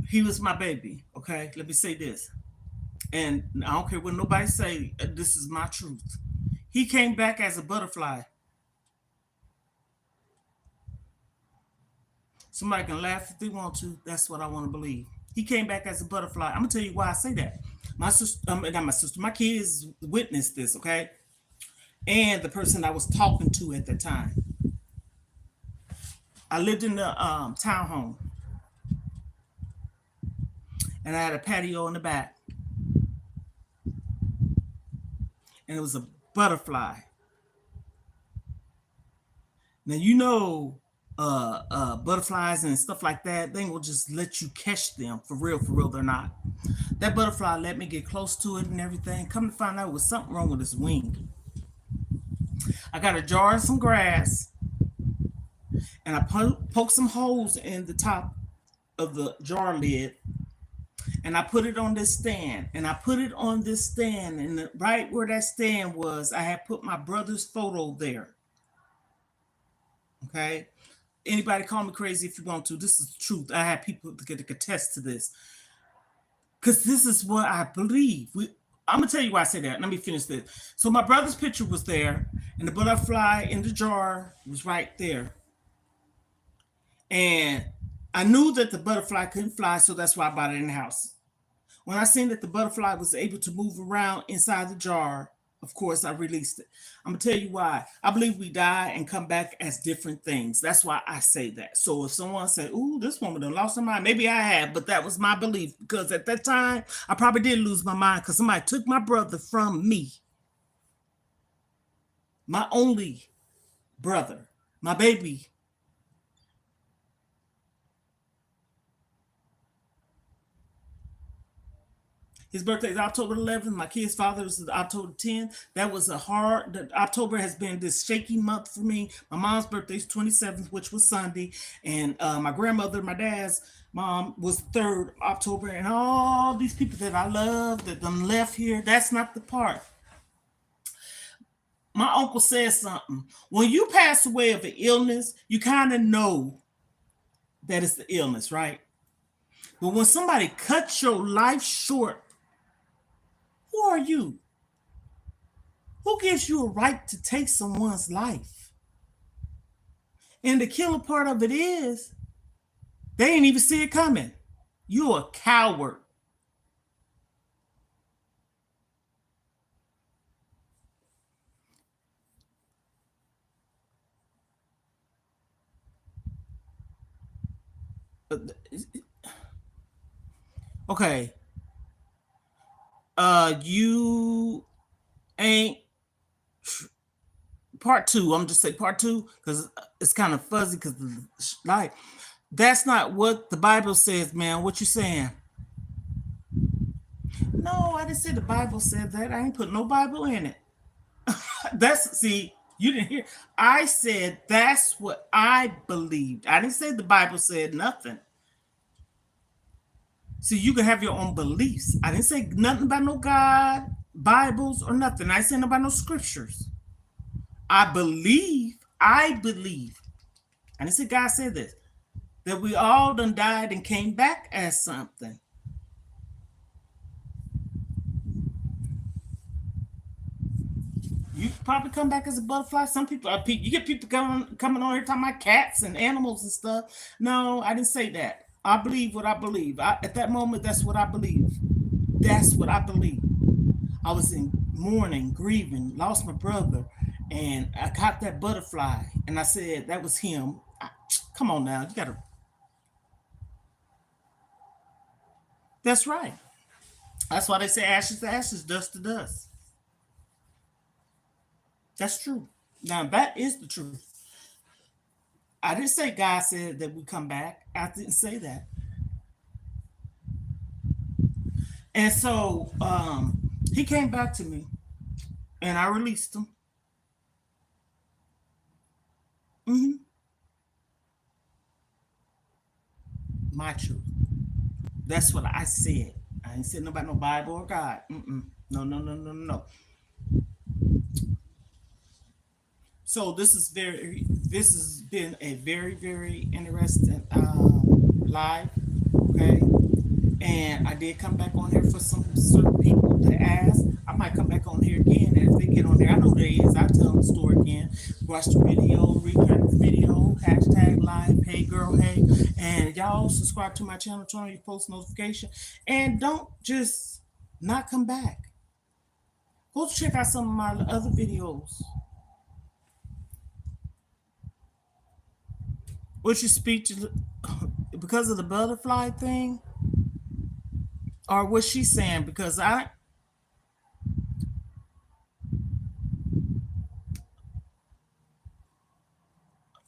he was my baby. Okay, let me say this, and I don't care what nobody say. This is my truth. He came back as a butterfly. Somebody can laugh if they want to. That's what I want to believe. He came back as a butterfly. I'm gonna tell you why I say that. My sister, not my sister, my kids witnessed this. Okay, and the person I was talking to at the time. I lived in the townhome, and I had a patio in the back, and it was a butterfly. Now butterflies and stuff like that. They will just let you catch them for real. For real, they're not. That butterfly let me get close to it and everything. Come to find out, was something wrong with his wing. I got a jar of some grass, and I poked some holes in the top of the jar lid, and I put it on this stand. And I put it on this stand, and right where that stand was, I had put my brother's photo there. Okay. Anybody call me crazy if you want to. This is the truth. I have people to get to contest to this. Because this is what I believe. I'm going to tell you why I say that. Let me finish this. So my brother's picture was there, and the butterfly in the jar was right there. And I knew that the butterfly couldn't fly, so that's why I bought it in the house. When I seen that the butterfly was able to move around inside the jar, Of course, I released it. I'm gonna tell you why. I believe we die and come back as different things. That's why I say that. So if someone said, "Ooh, this woman done lost her mind," maybe I have, but that was my belief because at that time I probably did lose my mind because somebody took my brother from me, my only brother, my baby. His birthday is October 11th. My kid's father is October 10th. That was a hard. October has been this shaky month for me. My mom's birthday is 27th, which was Sunday, and my grandmother, my dad's mom, was 3rd October, and all these people that I love that done left here. That's not the part. My uncle said something. When you pass away of an illness, you kind of know that it's the illness, right? But when somebody cuts your life short, who are you? Who gives you a right to take someone's life? And the killer part of it is they ain't even see it coming. You're a coward. Okay. You ain't part two. I'm just say part two because it's kind of fuzzy because like that's not what the Bible says, man. What you saying? No, I didn't say the Bible said that. I ain't put no Bible in it. That's see, you didn't hear. I said that's what I believed. I didn't say the Bible said nothing. See, you can have your own beliefs. I didn't say nothing about no God, Bibles, or nothing. I didn't say nothing about no scriptures. I believe, I believe. I didn't say God said this. That we all done died and came back as something. You probably come back as a butterfly. Some people, you get people coming on here talking about cats and animals and stuff. No, I didn't say that. I believe what I believe. At that moment, that's what I believe. That's what I believe. I was in mourning, grieving, lost my brother, and I caught that butterfly, and I said that was him. Come on now, you gotta. That's right. That's why they say ashes to ashes, dust to dust. That's true. Now that is the truth. I didn't say God said that we come back. I didn't say that. And so he came back to me and I released him. Hmm. My truth. That's what I said. I ain't said no about no Bible or God. Mm-mm. No, no, no, no, no. So this has been a very, very interesting live. Okay. And I did come back on here for some certain people to ask. I might come back on here again. And if they get on there, I know there is. I tell them the story again. Watch the video, recap the video, hashtag live, hey girl, hey. And y'all subscribe to my channel, turn on your post notification. And don't just not come back. Go check out some of my other videos. What's your speech because of the butterfly thing? Or what she's saying? Because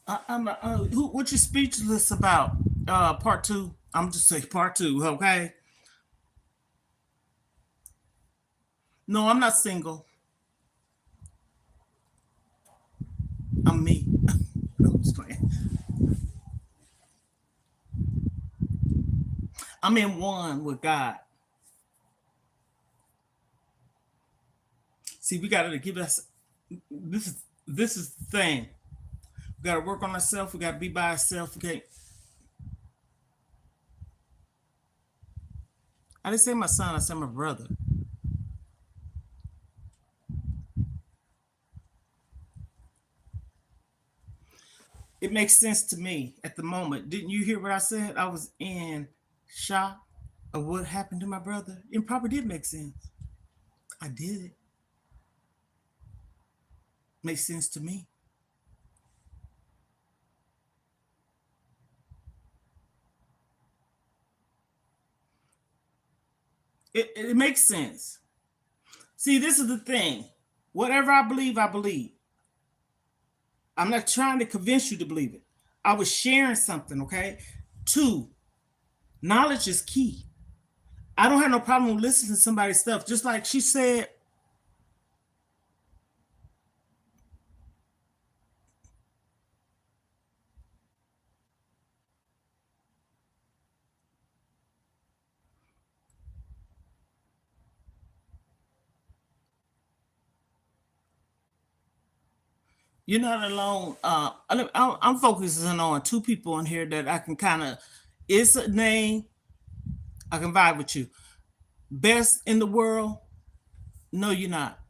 what you speechless about? Part two. I'm just saying part two. Okay. No, I'm not single. I'm me. No, I'm just playing. I'm in one with God. See, we gotta give us this is the thing. We gotta work on ourselves. We gotta be by ourselves. Okay. I didn't say my son. I said my brother. It makes sense to me at the moment. Didn't you hear what I said? I was in shock of what happened to my brother. It probably did make sense. I did it. Makes sense to me. It makes sense. See, this is the thing. Whatever I believe, I believe. I'm not trying to convince you to believe it. I was sharing something, okay? Two, knowledge is key. I don't have no problem listening to somebody's stuff. Just like she said, you're not alone. I'm focusing on two people in here that I can kind of, it's a name, I can vibe with you. Best in the world? No, you're not.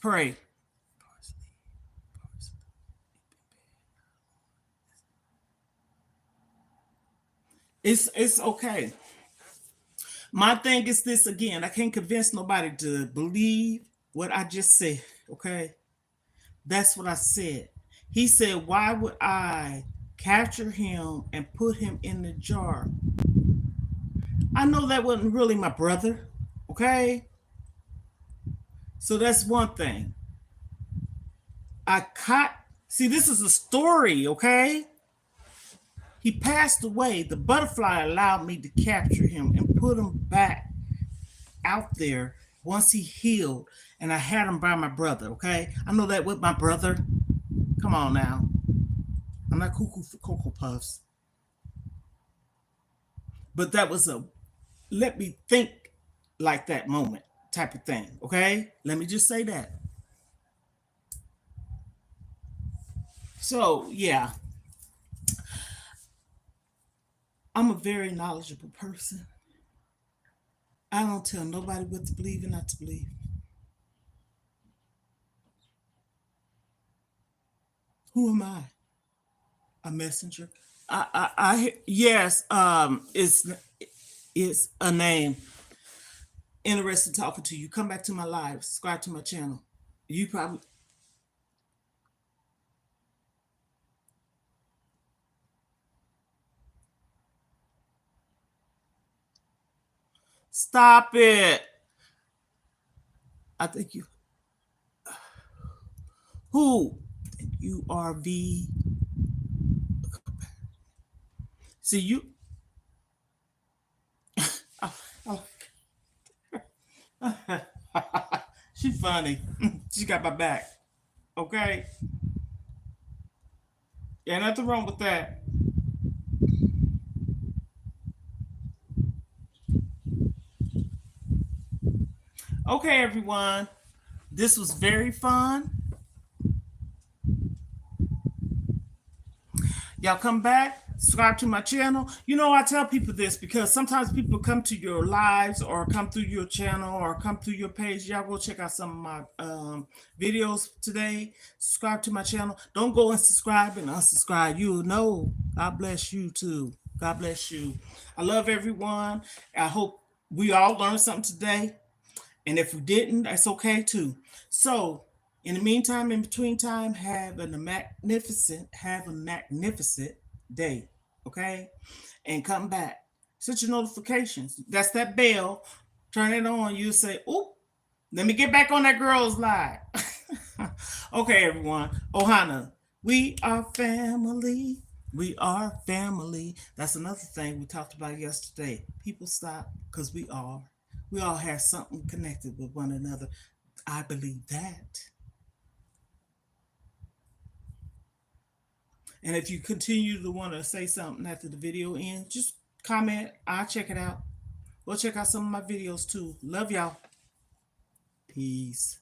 Pray. It's okay. My thing is this again. I can't convince nobody to believe what I just said. Okay, that's what I said. He said, "Why would I capture him and put him in the jar?" I know that wasn't really my brother. Okay, so that's one thing. I caught. See, this is a story. Okay, he passed away. The butterfly allowed me to capture him and put him back out there once he healed, and I had him by my brother. Okay, I know that with my brother. Come on now, I'm not cuckoo for cocoa puffs, but that was a let me think like that moment type of thing. Okay, let me just say that. So yeah, I'm a very knowledgeable person. I don't tell nobody what to believe and not to believe. Who am I? A messenger? Yes. It's a name. Interested talking to you. Come back to my live. Subscribe to my channel. You probably stop it. I think you who you are V. See you. Oh, oh. She funny. She got my back. Okay. Yeah, nothing wrong with that. Okay, everyone. This was very fun. Y'all come back, subscribe to my channel. You know, I tell people this because sometimes people come to your lives or come through your channel or come through your page. Y'all go check out some of my videos today. Subscribe to my channel. Don't go and subscribe and unsubscribe. You know, God bless you too. God bless you. I love everyone. I hope we all learned something today. And if we didn't, that's okay too. So, in the meantime, in between time, have a magnificent day. Okay? And come back. Set your notifications. That's that bell. Turn it on. You say, "Oop, let me get back on that girl's live." Okay, everyone. Ohana, we are family. We are family. That's another thing we talked about yesterday. People stop because we are. We all have something connected with one another. I believe that. And if you continue to want to say something after the video ends, just comment. I'll check it out. Go check out some of my videos too. Love y'all. Peace.